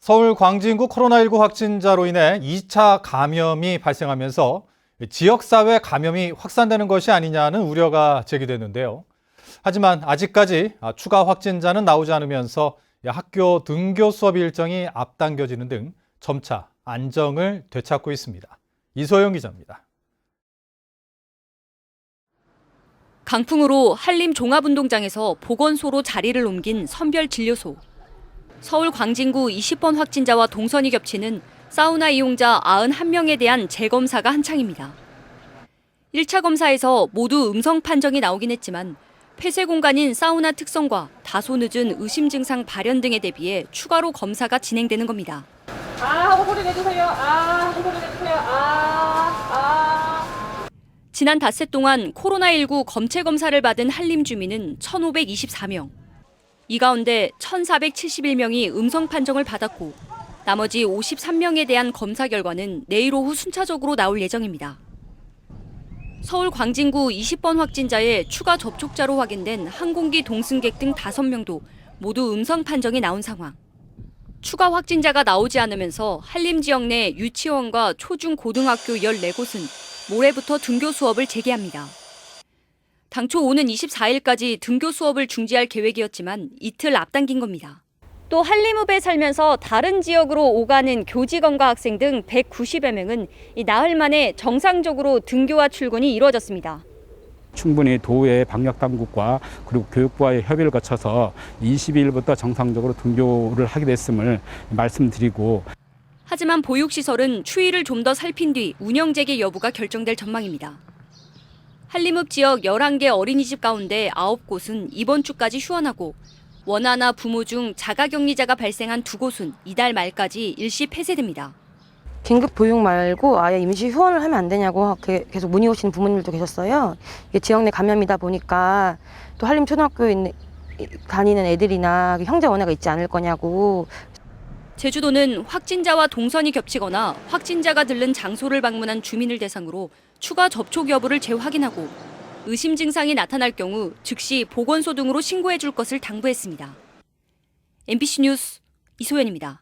서울 광진구 코로나19 확진자로 인해 2차 감염이 발생하면서 지역사회 감염이 확산되는 것이 아니냐는 우려가 제기됐는데요. 하지만 아직까지 추가 확진자는 나오지 않으면서 학교 등교 수업 일정이 앞당겨지는 등 점차 안정을 되찾고 있습니다. 이소영 기자입니다. 강풍으로 한림 종합운동장에서 보건소로 자리를 옮긴 선별진료소. 서울 광진구 20번 확진자와 동선이 겹치는 사우나 이용자 91명에 대한 재검사가 한창입니다. 1차 검사에서 모두 음성 판정이 나오긴 했지만 폐쇄 공간인 사우나 특성과 다소 늦은 의심 증상 발현 등에 대비해 추가로 검사가 진행되는 겁니다. 하고 소리 내주세요. 하고 소리 내주세요. 지난 닷새 동안 코로나19 검체 검사를 받은 한림 주민은 1,524명. 이 가운데 1,471명이 음성 판정을 받았고 나머지 53명에 대한 검사 결과는 내일 오후 순차적으로 나올 예정입니다. 서울 광진구 20번 확진자의 추가 접촉자로 확인된 항공기 동승객 등 5명도 모두 음성 판정이 나온 상황. 추가 확진자가 나오지 않으면서 한림 지역 내 유치원과 초중 고등학교 14곳은 모레부터 등교 수업을 재개합니다. 당초 오는 24일까지 등교 수업을 중지할 계획이었지만 이틀 앞당긴 겁니다. 또 한림읍에 살면서 다른 지역으로 오가는 교직원과 학생 등 190여 명은 나흘 만에 정상적으로 등교와 출근이 이루어졌습니다. 충분히 도의 방역당국과 그리고 교육부와의 협의를 거쳐서 22일부터 정상적으로 등교를 하게 됐음을 말씀드리고, 하지만 보육시설은 추이를 좀 더 살핀 뒤 운영 재개 여부가 결정될 전망입니다. 한림읍 지역 11개 어린이집 가운데 9곳은 이번 주까지 휴원하고 원아나 부모 중 자가격리자가 발생한 2곳은 이달 말까지 일시 폐쇄됩니다. 긴급 보육 말고 아예 임시 휴원을 하면 안 되냐고 계속 문의 오시는 부모님들도 계셨어요. 이게 지역 내 감염이다 보니까 또 한림초등학교에 다니는 애들이나 형제 원해가 있지 않을 거냐고. 제주도는 확진자와 동선이 겹치거나 확진자가 들른 장소를 방문한 주민을 대상으로 추가 접촉 여부를 재확인하고 의심 증상이 나타날 경우 즉시 보건소 등으로 신고해 줄 것을 당부했습니다. MBC 뉴스 이소연입니다.